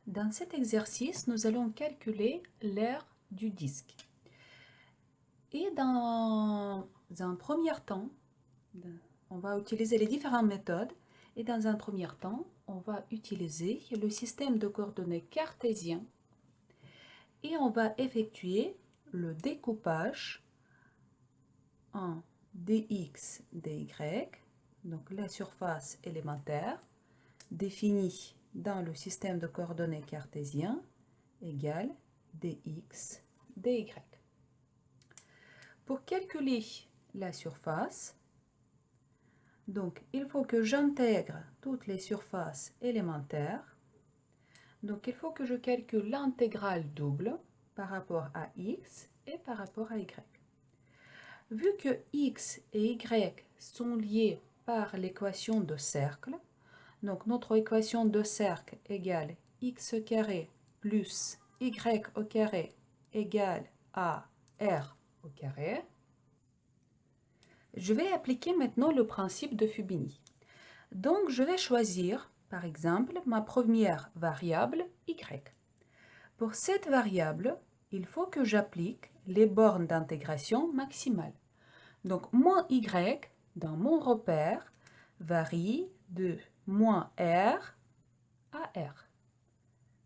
Dans cet exercice, nous allons calculer l'aire du disque. Et dans un premier temps, on va utiliser les différentes méthodes. Et dans un premier temps, on va utiliser le système de coordonnées cartésien et on va effectuer le découpage en dx, dy, donc la surface élémentaire définie dans le système de coordonnées cartésien égale dx, dy. Pour calculer la surface, donc il faut que j'intègre toutes les surfaces élémentaires. Donc il faut que je calcule l'intégrale double par rapport à x et par rapport à y. Vu que x et y sont liés par l'équation de cercle, donc notre équation de cercle égale x carré plus y au carré égale à r au carré, je vais appliquer maintenant le principe de Fubini. Donc je vais choisir par exemple ma première variable y. Pour cette variable, il faut que j'applique les bornes d'intégration maximale. Donc moins y dans mon repère varie de moins r à r.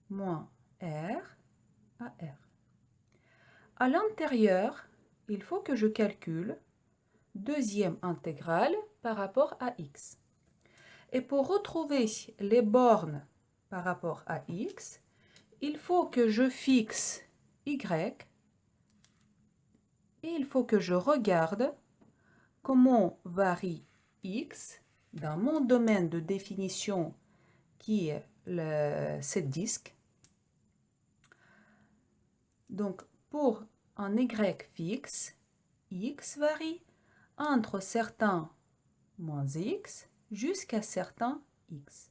Moins r à r. À l'intérieur, il faut que je calcule deuxième intégrale par rapport à x. Et pour retrouver les bornes par rapport à x, il faut que je fixe y et il faut que je regarde comment varie x dans mon domaine de définition qui est ce disque. Donc pour un y fixe, x varie entre certains moins x jusqu'à certains x.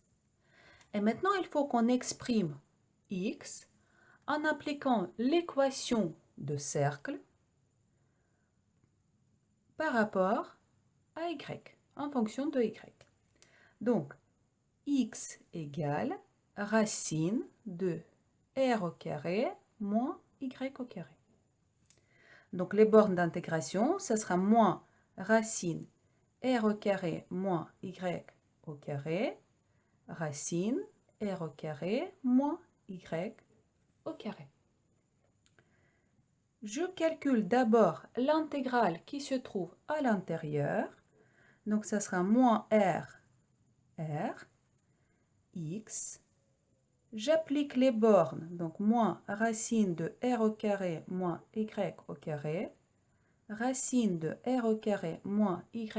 Et maintenant, il faut qu'on exprime x en appliquant l'équation de cercle par rapport à y, en fonction de y. Donc, x égale racine de r au carré moins y au carré. Donc, les bornes d'intégration, ça sera moins racine r au carré moins y au carré, racine r au carré moins y au carré. Je calcule d'abord l'intégrale qui se trouve à l'intérieur. Donc, ça sera moins r, x. J'applique les bornes, donc moins racine de r au carré moins y au carré, racine de r au carré moins y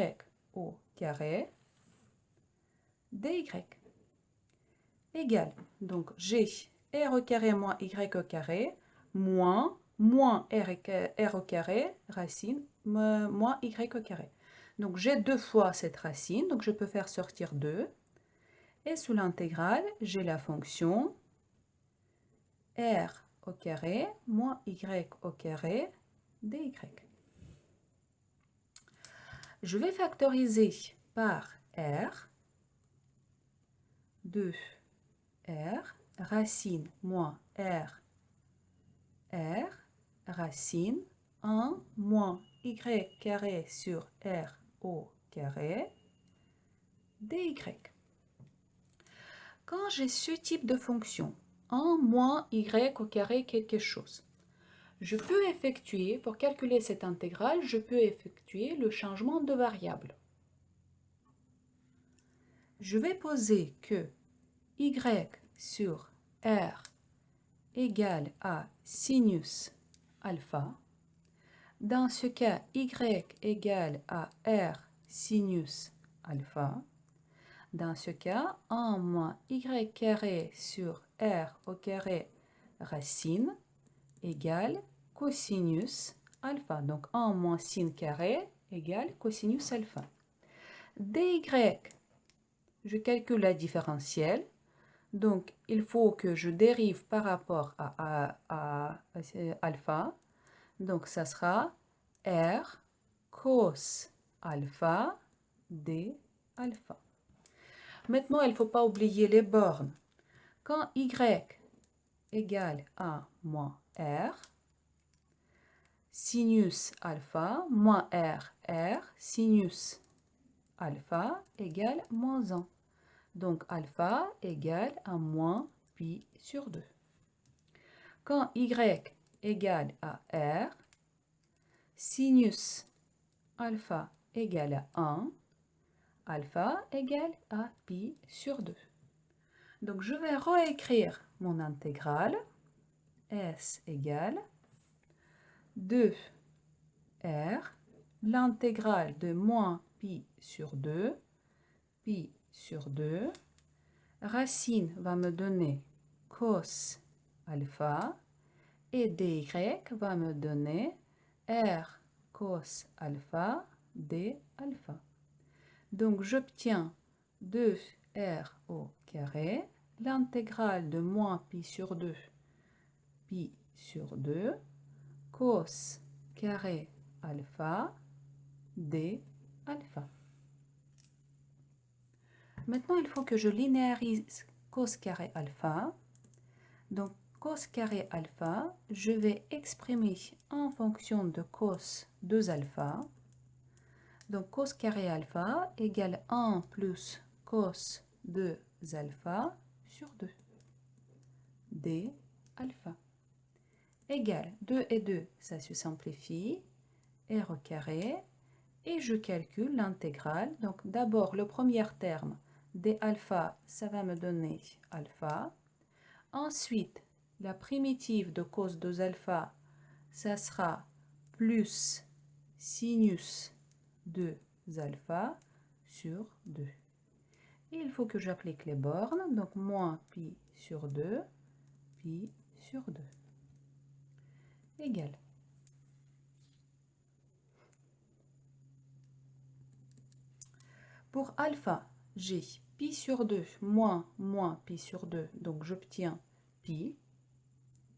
au carré, dy. Égale, donc j'ai r au carré moins y au carré, moins r au carré, racine, moins y au carré. Donc j'ai deux fois cette racine, donc je peux faire sortir 2. Et sous l'intégrale, j'ai la fonction r au carré moins y au carré dy. Je vais factoriser par r, 2r, racine moins r, racine 1 moins y carré sur r au carré dy. Quand j'ai ce type de fonction, 1 moins y au carré quelque chose, je peux effectuer, pour calculer cette intégrale, je peux effectuer le changement de variable. Je vais poser que y sur r égale à sinus alpha. Dans ce cas, y égale à r sinus alpha. Dans ce cas, 1 moins y carré sur r au carré racine égale cosinus alpha. Donc 1 moins sin carré égale cosinus alpha. dy, je calcule la différentielle. Donc il faut que je dérive par rapport à alpha. Donc ça sera r cos alpha d alpha. Maintenant, il ne faut pas oublier les bornes. Quand y égale à moins r. Sinus alpha moins r, sinus alpha égale moins 1. Donc alpha égale à moins pi sur 2. Quand y égale à r, sinus alpha égale à 1, alpha égale à pi sur 2. Donc je vais réécrire mon intégrale. S égale 2r, l'intégrale de moins pi sur 2, pi sur 2, racine va me donner cos alpha, et dy va me donner r cos alpha d alpha. Donc j'obtiens 2r au carré, l'intégrale de moins pi sur 2, pi sur 2, cos carré alpha d alpha. Maintenant, il faut que je linéarise cos carré alpha. Donc, cos carré alpha, je vais exprimer en fonction de cos 2 alpha. Donc, cos carré alpha égale 1 plus cos 2 alpha sur 2. D alpha égale 2 et 2, ça se simplifie, r au carré, et je calcule l'intégrale. Donc, d'abord, le premier terme, d alpha, ça va me donner alpha. Ensuite, la primitive de cos 2 alpha, ça sera plus sinus 2 alpha sur 2. Et il faut que j'applique les bornes, donc moins pi sur 2, pi sur 2, égale. Pour alpha, j'ai pi sur 2 moins pi sur 2, donc j'obtiens pi,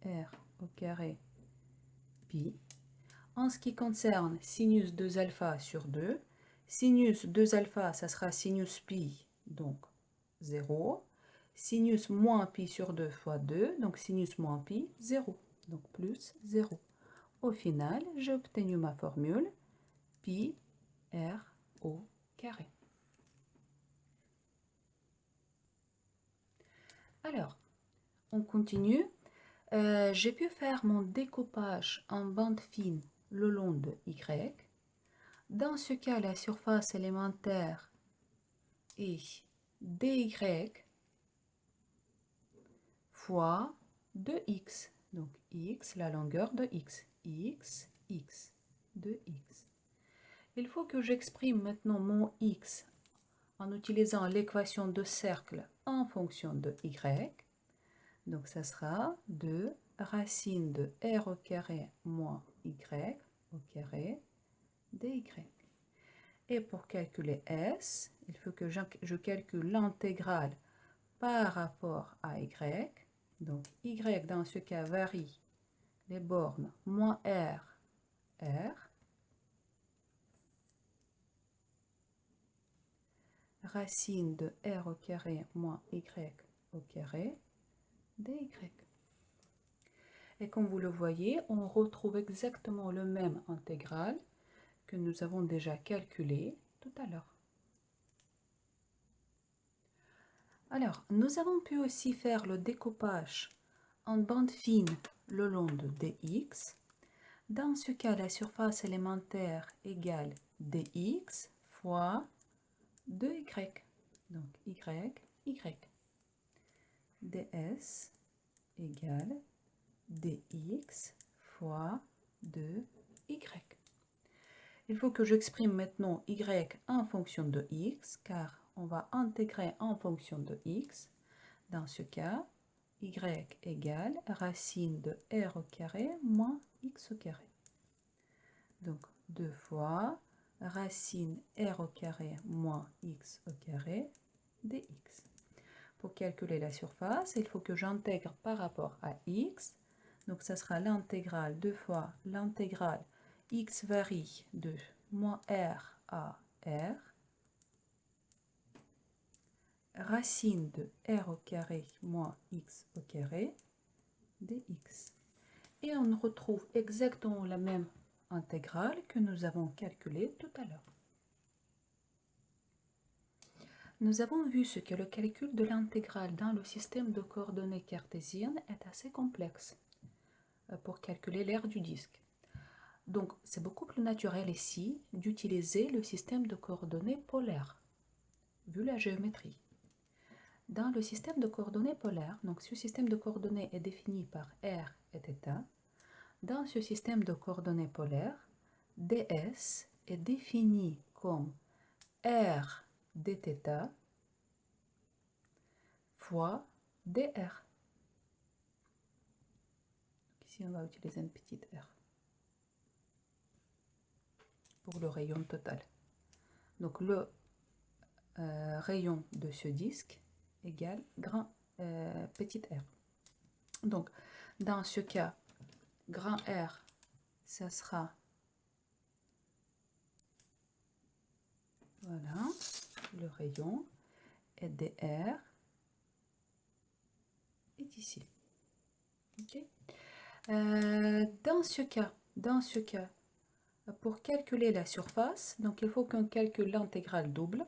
r au carré, pi. En ce qui concerne sinus 2 alpha sur 2, sinus 2 alpha, ça sera sinus pi, donc 0. Sinus moins pi sur 2 fois 2, donc sinus moins pi, 0, donc plus 0. Au final, j'ai obtenu ma formule, pi r au carré. Alors, on continue. J'ai pu faire mon découpage en bande fine le long de Y. Dans ce cas, la surface élémentaire est dy fois 2x. Donc x, la longueur de x. x, 2x. Il faut que j'exprime maintenant mon x en utilisant l'équation de cercle en fonction de y. Donc ça sera 2 racine de r au carré moins y au carré dy. Et pour calculer s, il faut que je calcule l'intégrale par rapport à y. Donc y dans ce cas varie les bornes moins r, racine de r au carré moins y au carré dy. Et comme vous le voyez, on retrouve exactement le même intégral que nous avons déjà calculé tout à l'heure. Alors, nous avons pu aussi faire le découpage en bande fine le long de dx. Dans ce cas, la surface élémentaire égale dx fois 2y. Donc, y, y. ds égale dx fois 2y. Il faut que j'exprime maintenant y en fonction de x, car on va intégrer en fonction de x. Dans ce cas, y égale racine de r au carré moins x au carré. Donc 2 fois racine r au carré moins x au carré dx. Pour calculer la surface, il faut que j'intègre par rapport à x. Donc ça sera l'intégrale 2 fois l'intégrale x varie de moins r à r, racine de r au carré moins x au carré dx. Et on retrouve exactement la même intégrale que nous avons calculée tout à l'heure. Nous avons vu ce que le calcul de l'intégrale dans le système de coordonnées cartésiennes est assez complexe pour calculer l'aire du disque. Donc, c'est beaucoup plus naturel ici d'utiliser le système de coordonnées polaires, vu la géométrie. Dans le système de coordonnées polaires, donc ce système de coordonnées est défini par r et θ. Dans ce système de coordonnées polaires, ds est défini comme r dθ fois dr. Ici, on va utiliser une petite r pour le rayon total. Donc, le rayon de ce disque égale grand petit r. Donc, dans ce cas, grand R, ça sera, voilà, le rayon, et dr est ici. Okay. Dans ce cas, pour calculer la surface, donc il faut qu'on calcule l'intégrale double.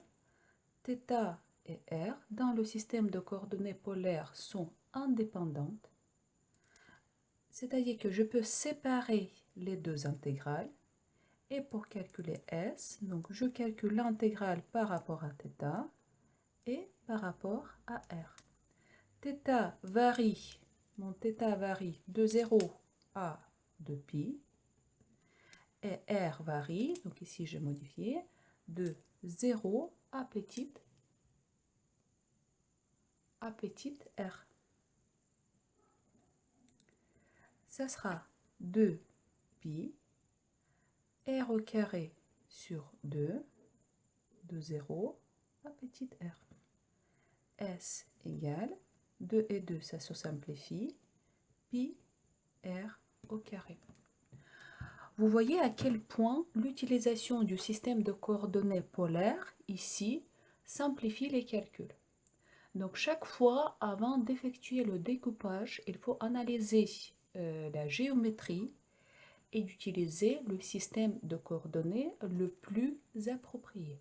θ et r, dans le système de coordonnées polaires, sont indépendantes. C'est-à-dire que je peux séparer les deux intégrales. Et pour calculer S, donc je calcule l'intégrale par rapport à θ et par rapport à R. θ varie, mon θ varie de 0 à 2π. Et R varie, donc ici j'ai modifié, de 0 à petite r. Ça sera 2π r au carré sur 2, de 0 à petite r. S égale 2 et 2, ça se simplifie, pi r au carré. Vous voyez à quel point l'utilisation du système de coordonnées polaires, ici, simplifie les calculs. Donc chaque fois, avant d'effectuer le découpage, il faut analyser la géométrie et d'utiliser le système de coordonnées le plus approprié.